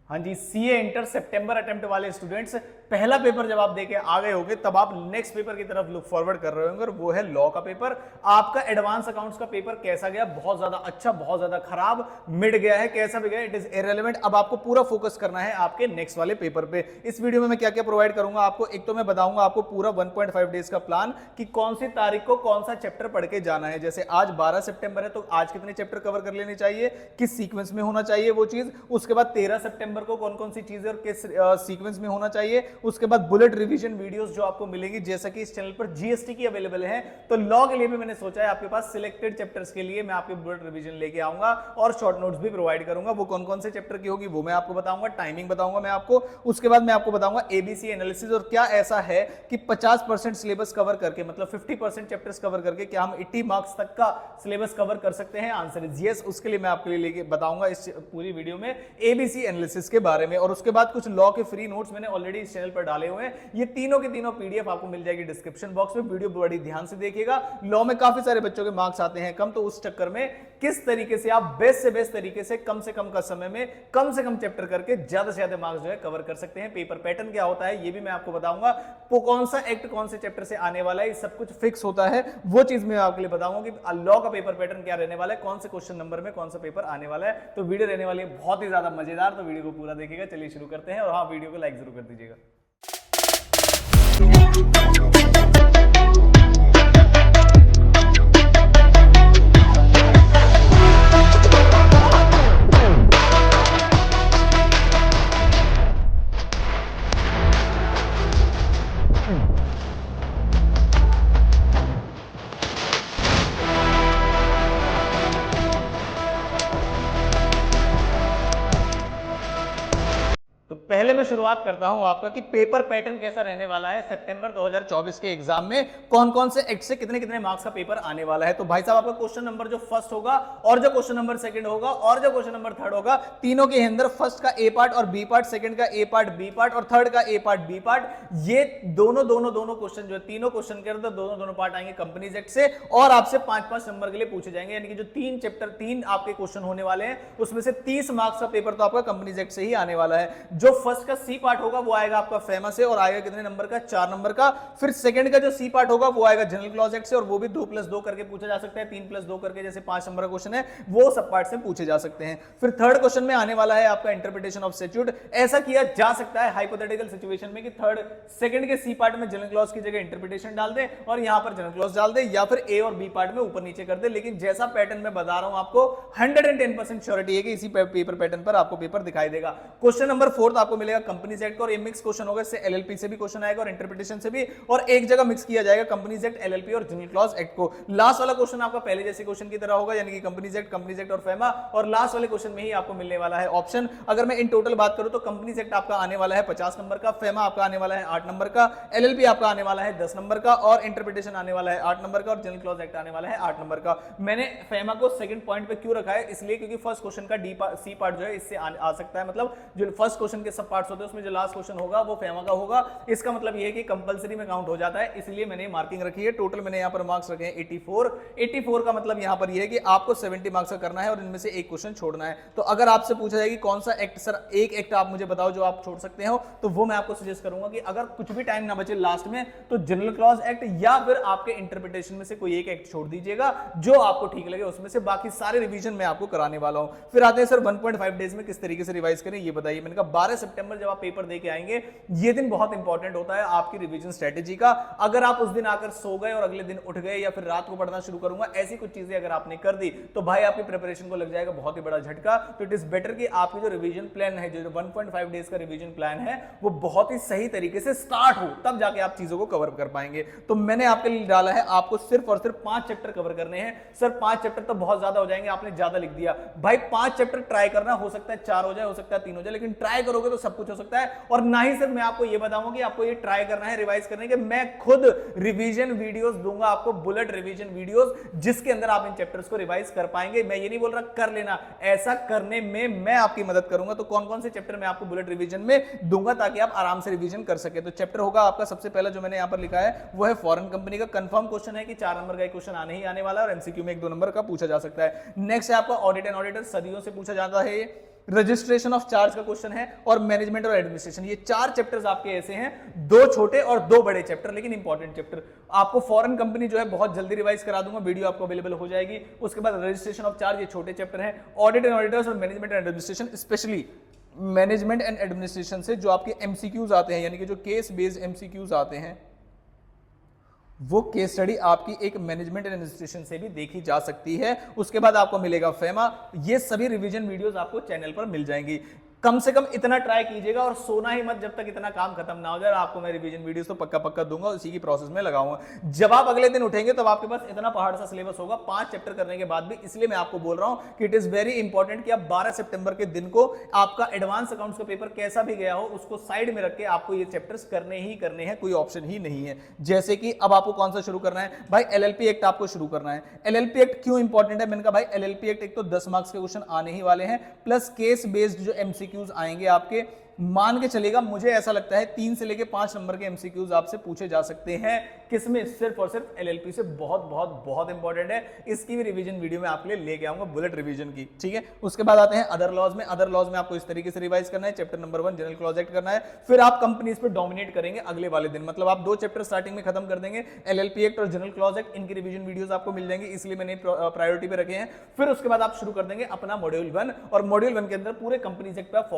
हाँ जी, CA inter सितंबर attempt वाले students पहला पेपर जब आप देके आ गए होंगे तब आप नेक्स्ट पेपर की तरफ लुक फॉरवर्ड कर रहे होंगे और वो है लॉ का पेपर। आपका एडवांस अकाउंट्स का पेपर कैसा गया? बहुत ज्यादा अच्छा, बहुत ज्यादा खराब, मिड गया है, कैसा भी गया, इट इज इररिलेवेंट। अब आपको पूरा फोकस करना है आपके नेक्स्ट वाले पेपर पे। इस वीडियो में मैं क्या क्या प्रोवाइड करूंगा आपको, एक तो मैं बताऊंगा आपको पूरा 1.5 डेज का प्लान कि कौन सी तारीख को कौन सा चैप्टर पढ़ के जाना है। जैसे आज 12 सितंबर है तो आज कितने चैप्टर कवर कर लेने चाहिए, किस सीक्वेंस में होना चाहिए वो चीज। उसके बाद 13 सितंबर को कौन कौन सी चीजें और किस सीक्वेंस में होना चाहिए। उसके बाद बुलेट रिवीजन वीडियोस जो आपको मिलेंगी, जैसा कि इस चैनल पर जीएसटी की अवेलेबल है, तो लॉ के लिए भी मैंने सोचा है आपके पास सिलेक्टेड चैप्टर्स के लिए मैं आपके बुलेट रिवीजन लेके आऊंगा और शॉर्ट नोट्स भी प्रोवाइड करूंगा। वो कौन कौन से चैप्टर की होगी वो मैं आपको बताऊंगा, टाइमिंग बताऊंगा मैं आपको। उसके बाद मैं आपको बताऊंगा एबीसी एनालिसिस, और क्या ऐसा है कि 50% सिलेबस कवर करके, मतलब 50% चैप्टर्स कवर करके क्या हम 80 मार्क्स तक का सिलेबस कवर कर सकते हैं? Answer is yes. उसके लिए मैं आपके लिए लेके बताऊंगा इस पूरी वीडियो में एबीसी एनालिसिस के बारे में। और उसके बाद कुछ लॉ के फ्री नोट्स मैंने ऑलरेडी इस चैनल पर डाले हुए हैं। ये तीनों के तीनों पीडीएफ आपको मिल जाएगी डिस्क्रिप्शन बॉक्स में। वीडियो बड़ी ध्यान से देखिएगा। लॉ में काफी सारे बच्चों के मार्क्स आते हैं कम, तो उस चक्कर में किस तरीके से आप बेस्ट से बेस्ट तरीके से कम का समय में कम से कम चैप्टर करके ज्यादा से ज्यादा मार्क्स जो है कवर कर सकते हैं। पेपर पैटर्न क्या होता है ये भी मैं आपको बताऊंगा। कौन सा एक्ट कौन से चैप्टर से आने वाला है, सब कुछ फिक्स होता है, वो चीज मैं आपके लिए बताऊंगा कि लॉ का पेपर पैटर्न क्या रहने वाला है, कौन से क्वेश्चन नंबर में कौन सा पेपर आने वाला है। तो वीडियो रहने वाली है बहुत ही ज्यादा मजेदार, तो वीडियो को पूरा देखिएगा। चलिए शुरू करते हैं, और हाँ, वीडियो को लाइक जरूर कर दीजिएगा। पहले मैं शुरुआत करता हूं आपका कि पेपर पैटर्न कैसा रहने वाला है सितंबर 2024 के एग्जाम में, कौन कौन से एक्ट से कितने कितने मार्क्स का पेपर आने वाला है। तो भाई साहब, आपका क्वेश्चन नंबर जो फर्स्ट होगा और जो क्वेश्चन नंबर सेकंड होगा और जो क्वेश्चन नंबर थर्ड होगा, तीनों के अंदर फर्स्ट का ए पार्ट और बी पार्ट, सेकंड का ए पार्ट बी पार्ट और थर्ड का ए पार्ट बी पार्ट, ये दोनों क्वेश्चन जो है, तीनों क्वेश्चन के अंदर दोनों पार्ट आएंगे कंपनीज एक्ट से, और आपसे 5-5 नंबर के लिए पूछे जाएंगे। यानी कि जो तीन आपके क्वेश्चन होने वाले हैं उसमें से 30 मार्क्स का पेपर तो आपका कंपनीज एक्ट से ही आने वाला है। जो फर्स्ट का सी पार्ट होगा वो आएगा आपका फेमा से, और आएगा कितने नंबर का? 4 नंबर का। फिर सेकंड का जो सी पार्ट होगा वो आएगा जनरल क्लॉज एक्ट से, और वो भी 2+2 करके पूछा जा सकता है, 3+2 करके, जैसे 5 नंबर का क्वेश्चन है वो सब पार्ट से पूछे जा सकते हैं। फिर थर्ड क्वेश्चन में आने वाला है आपका इंटरप्रिटेशन ऑफ स्टैट्यूट। ऐसा किया जा सकता है हाइपोथेटिकल सिचुएशन में कि सेकंड के सी पार्ट में जनरल क्लॉज की जगह इंटरप्रिटेशन डाल दे और यहां पर जनरल क्लॉज डाल दे, या फिर ए और बी पार्ट में ऊपर नीचे कर दे। लेकिन जैसा पैटर्न मैं बता रहा हूं आपको, 110% श्योरिटी है कि इसी पेपर पैटर्न पर आपको पेपर दिखाई देगा। क्वेश्चन नंबर 4 आपको मिलेगा कंपनीज एक्ट, और मिक्स क्वेश्चन होगा, इससे एलएलपी से भी क्वेश्चन आएगा और इंटरप्रिटेशन से भी, और एक जगह मिक्स किया जाएगा कंपनीज एक्ट, एलएलपी और जनरल क्लॉज एक्ट को। लास्ट वाला क्वेश्चन आपका पहले जैसे क्वेश्चन की तरह होगा, यानी कि कंपनीज एक्ट और फेमा, और लास्ट वाले क्वेश्चन में ही आपको मिलने वाला है ऑप्शन। अगर मैं इन टोटल बात करूं तो कंपनीज एक्ट आपका आने वाला है 50 नंबर का, फेमा आपका आने वाला है 8 नंबर का, एलएलपी आपका आने वाला है 10 नंबर का, और इंटरप्रिटेशन आने वाला है 8 नंबर का, और जनरल क्लॉज एक्ट आने वाला है 8 नंबर का। मैंने फेमा को सेकंड पॉइंट पे क्यों रखा है? इसलिए क्योंकि फर्स्ट क्वेश्चन का सी पार्ट जो है इससे आ सकता है, मतलब जो फर्स्ट क्वेश्चन के सब पार्ट्स होते हैं उसमें जो लास्ट क्वेश्चन होगा वो फेमा का होगा। इसका मतलब ये है कि कंपलसरी में काउंट हो जाता है, इसलिए मैंने मार्किंग रखी है। टोटल मैंने यहां पर मार्क्स रखे हैं 84 का मतलब यहां पर ये है कि आपको 70 मार्क्स का करना है और इनमें से एक क्वेश्चन छोड़ना है। तो अगर आपसे पूछा जाए कि कौन सा एक्ट, सर एक एक्ट आप मुझे बताओ जो आप छोड़ सकते हो, तो वो मैं आपको सजेस्ट करूंगा कि अगर कुछ भी टाइम ना बचे लास्ट में तो जनरल क्लॉज एक्ट या फिर आपके इंटरप्रिटेशन में से कोई एक एक्ट छोड़ दीजिएगा जो आपको ठीक लगे उसमें से, बाकी सारे रिवीजन मैं आपको कराने वाला हूं। फिर आते हैं सर 1.5 डेज में किस तरीके से रिवाइज करें ये बताइए। मैंने कहा 12 सितंबर जब आप पेपर देके आएंगे, ये दिन बहुत इंपॉर्टेंट होता है आपकी रिवीजन स्ट्रेटेजी का। अगर आप उस दिन आकर सो गए और अगले दिन उठ गए, या फिर रात को पढ़ना शुरू करूंगा, ऐसी कुछ चीजें अगर आपने कर दी तो भाई आपकी प्रिपरेशन को लग जाएगा बहुत ही बड़ा झटका। तो इट इज बेटर कि आपकी जो रिवीजन प्लान है, जो 1.5 डेज का रिवीजन प्लान है, वो बहुत ही सही तरीके से स्टार्ट हो, तब जाके आप चीजों को कवर कर पाएंगे। तो मैंने आपके लिए डाला है, आपको सिर्फ और सिर्फ 5 चैप्टर कवर करने हैं। सर 5 चैप्टर तो बहुत ज्यादा हो जाएंगे, आपने ज्यादा लिख दिया। भाई 5 चैप्टर ट्राई करना, हो सकता है 4 हो जाए, हो सकता है 3 हो जाए, लेकिन ट्राई करोगे तो सब कुछ हो सकता है। और ना ही सिर्फ मैं आपको ये बताऊंगा कि आपको ये ट्राई करना है, रिवाइज करने के, मैं खुद रिवीजन वीडियोस दूंगा आपको, बुलेट रिवीजन वीडियोस, जिसके अंदर आप इन चैप्टर्स को रिवाइज कर पाएंगे। मैं ये नहीं बोल रहा कर लेना, ऐसा करने में मैं आपकी मदद करूंगा। तो कौन कौन से चैप्टर मैं आपको बुलेट रिवीजन में दूंगा ताकि आप आराम से रिवीजन कर सके। तो चैप्टर होगा आपका सबसे पहला जो मैंने यहां पर लिखा है वो है फॉरेन कंपनी का। कंफर्म क्वेश्चन है कि 4 नंबर का क्वेश्चन आने ही आने वाला है, और एमसीक्यू में 1-2 नंबर का पूछा जा सकता है। नेक्स्ट है आपका ऑडिट एंड ऑडिटर, सदियों से पूछा जाता है ये। रजिस्ट्रेशन ऑफ चार्ज का क्वेश्चन है और मैनेजमेंट और एडमिनिस्ट्रेशन। ये 4 चैप्टर्स आपके ऐसे हैं, 2 छोटे और 2 बड़े चैप्टर, लेकिन इंपॉर्टेंट चैप्टर। आपको फॉरेन कंपनी जो है बहुत जल्दी रिवाइज करा दूंगा, वीडियो आपको अवेलेबल हो जाएगी। उसके बाद रजिस्ट्रेशन ऑफ चार्ज, ये छोटे चैप्टर हैं। ऑडिट एंड ऑडिटर्स और management and administration, specially management and administration से जो आपके एमसीक्यूज आते हैं, यानी कि जो केस बेस्ड एमसीक्यूज आते हैं, वो केस स्टडी आपकी एक मैनेजमेंट एंड एडमिनिस्ट्रेशन से भी देखी जा सकती है। उसके बाद आपको मिलेगा फेमा। ये सभी रिवीजन वीडियोस आपको चैनल पर मिल जाएंगी। कम से कम इतना ट्राई कीजिएगा और सोना ही मत जब तक इतना काम खत्म ना हो जाए। आपको मैं रिवीजन वीडियोस तो पक्का दूंगा, उसी की प्रोसेस में लगाऊंगा। जब आप अगले दिन उठेंगे तब आपके पास इतना पहाड़ सा सिलेबस होगा 5 चैप्टर करने के बाद भी। इसलिए मैं आपको बोल रहा हूं कि इट इज वेरी इंपॉर्टेंट कि आप 12 सितंबर के दिन को आपका एडवांस अकाउंट्स का पेपर कैसा भी गया हो, उसको साइड में रख के आपको ये चैप्टर्स करने ही करने हैं, कोई ऑप्शन ही नहीं है। जैसे कि अब आपको कौन सा शुरू करना है भाई, एलएलपी एक्ट आपको शुरू करना है। एलएलपी एक्ट क्यों इंपॉर्टेंट है? मैंने कहा भाई एलएलपी एक्ट एक तो 10 मार्क्स के क्वेश्चन आने ही वाले हैं, प्लस केस बेस्ड जो एमसीक्यूज आएंगे आपके, मान के चलेगा, मुझे ऐसा लगता है 3 से लेके 5 नंबर के एमसीक्यूज आपसे पूछे जा सकते हैं। किसमें? सिर्फ और सिर्फ एलएलपी से। बहुत बहुत बहुत इंपॉर्टेंट है। इसकी भी रिवीजन वीडियो में आपके लिए लेके आऊंगा, बुलेट रिवीजन की, ठीक है। उसके बाद आते हैं अदर लॉज में। अदर लॉज में आपको इस तरीके से रिवाइज करना है। Chapter number 1 general clause act करना है। फिर आप कंपनीज पे डोमिनेट करेंगे अगले वाले दिन, मतलब आप 2 चैप्टर स्टार्टिंग में खत्म कर देंगे। एलएलपी एक्ट और जनरल क्लॉज एक्ट, इनकी रिवीजन वीडियोस आपको मिल जाएंगे, इसलिए मैंने प्रायोरिटी पे रखे हैं। फिर उसके बाद आप शुरू कर देंगे अपना मॉड्यूल 1, और मॉड्यूल 1 के अंदर पूरे कंपनीज एक्ट पे आप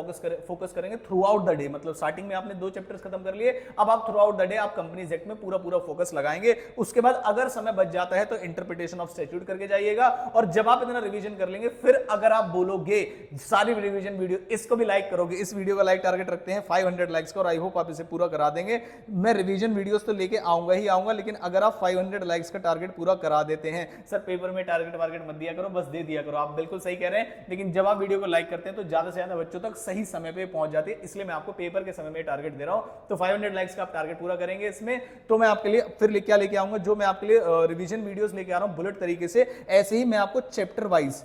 फोकस करेंगे थ्रू आउट द डे। मतलब स्टार्टिंग में आपने 2 चैप्टर्स खत्म कर लिए, अब आप थ्रू आउट द डे आप कंपनीज एक्ट में पूरा फोकस लगाएंगे। उसके बाद अगर समय बच जाता है तो इंटरप्रिटेशन ऑफ स्टैट्यूट करके जाइएगा। और जब आप इतना रिवीजन कर लेंगे, फिर अगर आप बोलोगे सारी रिवीजन वीडियो, इसको भी लाइक करोगे, इस वीडियो का लाइक टारगेट रखते हैं 500 लाइक्स का, और आई होप आप इसे पूरा करा देंगे। मैं रिवीजन वीडियोस तो लेके आऊंगा ही आऊंगा, लेकिन अगर आप 500 लाइक्स का टारगेट पूरा करा देते हैं, सर पेपर में टारगेट वारगेट मत दिया करो, बस दे दिया करो, आप बिल्कुल सही कह रहे हैं। लेकिन जब आप वीडियो को लाइक करते हैं तो ज्यादा से ज्यादा बच्चों तक सही समय पे पहुंच जाती है, इसलिए मैं आपको पेपर के समय में टारगेट दे रहा हूं। तो 500 लाइक्स का आप टारगेट पूरा करेंगे इसमें, तो मैं आपके लिए फिर क्या लेके आऊंगा, जो मैं आपके लिए रिवीजन वीडियोस लेके आ रहा हूं बुलेट तरीके से, ऐसे ही मैं आपको चैप्टर वाइज,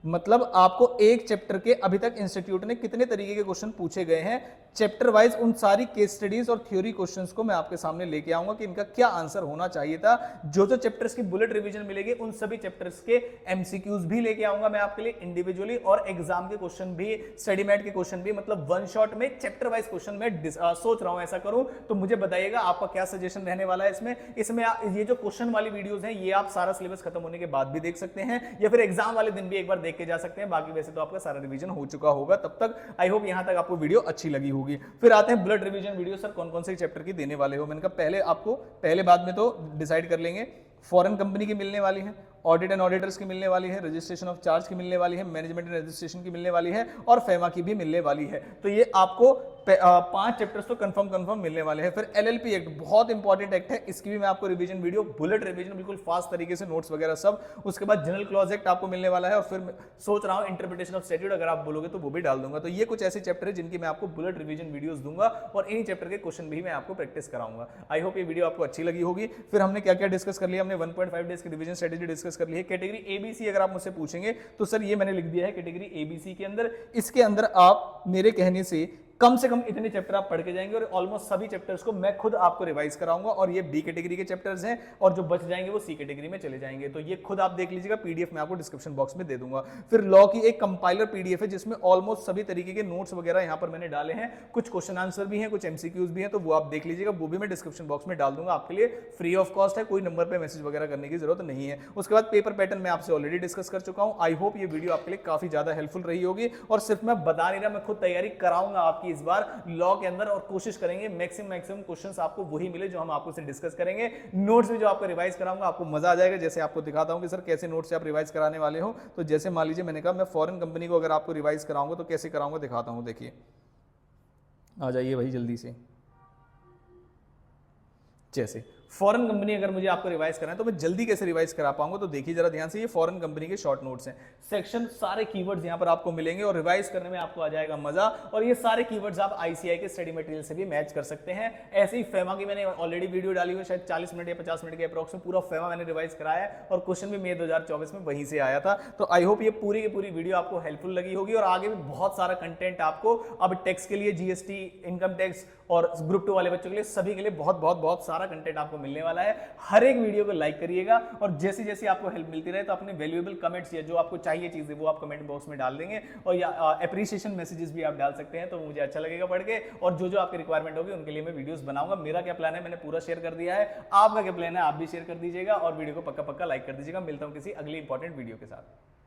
मतलब आपको एक चैप्टर के अभी तक इंस्टीट्यूट ने कितने तरीके के क्वेश्चन पूछे गए हैं, चैप्टर वाइज उन सारी केस स्टडीज और थ्योरी क्वेश्चंस को मैं आपके सामने लेके आऊंगा कि इनका क्या आंसर होना चाहिए था। जो चैप्टर्स की बुलेट रिवीजन मिलेगी, उन सभी चैप्टर्स के एमसीक्यूज भी लेके आऊंगा मैं आपके लिए इंडिविजुअली, और एग्जाम के क्वेश्चन भी, स्टडी मैट के क्वेश्चन भी, मतलब वन शॉट में चैप्टर वाइज क्वेश्चन में सोच रहा हूं ऐसा करूं। तो मुझे बताइएगा आपका क्या सजेशन रहने वाला है इसमें ये जो क्वेश्चन वाली वीडियोस हैं, ये आप सारा सिलेबस खत्म होने के बाद भी देख सकते हैं, या फिर एग्जाम वाले दिन भी एक बार देख के जा सकते हैं। बाकी वैसे तो आपका सारा रिवीजन हो चुका होगा तब तक। आई होप यहां तक आपको वीडियो अच्छी लगी होगी। फिर आते हैं ब्लड रिवीजन वीडियो। सर कौन कौन से चैप्टर की देने वाले हो? मैंने कहा पहले बाद में तो डिसाइड कर लेंगे। फॉरेन कंपनी की मिलने वाली है, ऑडिट एंड ऑडिटर्स की मिलने वाली है, रजिस्ट्रेशन ऑफ चार्ज की मिलने वाली है, मैनेजमेंट एंड रजिस्ट्रेशन की मिलने वाली है, और फेमा की भी मिलने वाली है। तो ये आपको 5 चैप्टर्स तो कंफर्म मिलने वाले हैं। फिर एलएलपी एक्ट बहुत इंपॉर्टेंट एक्ट है, इसकी भी मैं आपको रिवीजन वीडियो, बुलेट रिवीजन बिल्कुल फास्ट तरीके से, नोट्स वगैरह सब। उसके बाद जनरल क्लॉज एक्ट आपको मिलने वाला है, और फिर सोच रहा हूं इंटरप्रिटेशन ऑफ स्टैट्यूट, अगर आप बोलोगे तो वो भी डाल दूंगा। तो ये कुछ ऐसे चैप्टर है जिनकी मैं आपको बुलेट रिवीजन वीडियोस दूंगा, और इन्हीं चैप्टर के क्वेश्चन भी मैं आपको प्रैक्टिस कराऊंगा। आई होप ये वीडियो आपको अच्छी लगी होगी। फिर हमने क्या क्या डिस्कस कर लिया? हमने 1.5 डेज की रिवीजन स्ट्रेटेजी डिस्कस कर ली है। कैटेगरी एबीसी अगर आप मुझसे पूछेंगे तो सर ये मैंने लिख दिया है कैटेगरी एबीसी के अंदर। इसके अंदर आप मेरे कहने से कम इतने चैप्टर आप पढ़ के जाएंगे, और ऑलमोस्ट सभी चैप्टर्स को मैं खुद आपको रिवाइज कराऊंगा। और ये बी कैटेगरी के चैप्टर्स हैं, और जो बच जाएंगे वो सी कैटेगरी में चले जाएंगे। तो ये खुद आप देख लीजिएगा, पीडीएफ में आपको डिस्क्रिप्शन बॉक्स में दे दूंगा। फिर लॉ की एक कंपाइलर पीडीएफ है, जिसमें ऑलमोस्ट सभी तरीके के नोट्स वगैरह यहाँ पर मैंने डाले हैं। कुछ क्वेश्चन आंसर भी हैं, कुछ एमसीक्यूज भी हैं, तो वो आप देख लीजिएगा। वो भी मैं डिस्क्रिप्शन बॉक्स में डाल दूंगा आपके लिए, फ्री ऑफ कॉस्ट है, कोई नंबर पर मैसेज वगैरह करने की जरूरत नहीं है। उसके बाद पेपर पैटर्न मैं आपसे ऑलरेडी डिस्कस कर चुका हूँ। आई होप ये वीडियो आपके लिए काफी ज्यादा हेल्पफुल रही होगी। और सिर्फ मैं बता नहीं रहा, मैं खुद तैयारी कराऊंगा आपकी इस बार लॉ के अंदर, और कोशिश करेंगे मैक्सिमम क्वेश्चंस आपको वही मिले जो हम आपको से डिस्कस करेंगे। नोट्स भी जो आपको रिवाइज कराऊंगा, आपको मजा आ जाएगा। जैसे आपको दिखाता हूं कि सर कैसे नोट्स से आप रिवाइज कराने वाले हो। तो जैसे मान लीजिए मैंने कहा मैं फॉरेन कंपनी को अगर आपको रिवाइज कराऊंगा तो कैसे कराऊंगा दिखाता हूं। देखिए, आ जाइए भाई जल्दी से। जैसे फॉरेन कंपनी अगर मुझे आपको रिवाइज करना है तो मैं जल्दी कैसे रिवाइज करा पाऊंगा, तो देखिए जरा ध्यान से, ये फॉरेन कंपनी के शॉर्ट नोट्स हैं। सेक्शन सारे कीवर्ड्स यहां पर आपको मिलेंगे, और रिवाइज करने में आपको आ जाएगा मजा। और ये सारे कीवर्ड्स आप आईसीआई के स्टडी मटेरियल से भी मैच कर सकते हैं। ऐसे ही फेमा की मैंने ऑलरेडी वीडियो डाली हुई, शायद 40 मिनट या 50 मिनट के अप्रॉक्स में पूरा फेमा मैंने रिवाइज कराया है, और क्वेश्चन भी मई 2024 में वहीं से आया था। तो आई होप ये पूरी की पूरी वीडियो आपको हेल्पफुल लगी होगी। और आगे भी बहुत सारा कंटेंट आपको, अब टैक्स के लिए जीएसटी, इनकम टैक्स, और ग्रुप 2 वाले बच्चों के लिए, सभी के लिए बहुत सारा कंटेंट आपको मिलने वाला है। हर एक वीडियो को लाइक करिएगा और जैसी जैसी आपको हेल्प मिलती रहे तो अपने वैल्यूएबल कमेंट्स या जो आपको चाहिए चीजें वो आप कमेंट बॉक्स में डाल देंगे, और या अप्रिसिएशन मैसेजेस भी आप डाल सकते हैं, तो मुझे अच्छा लगेगा पढ़ के। और जो जो आपकी रिक्वायरमेंट होगी उनके लिए मैं वीडियोस बनाऊंगा। मेरा क्या प्लान है मैंने पूरा शेयर कर दिया है, आपका क्या प्लान है आप भी शेयर कर दीजिएगा और वीडियो को पक्का पक्का लाइक कर दीजिएगा। मिलता हूं किसी अगली इंपॉर्टेंट वीडियो के साथ।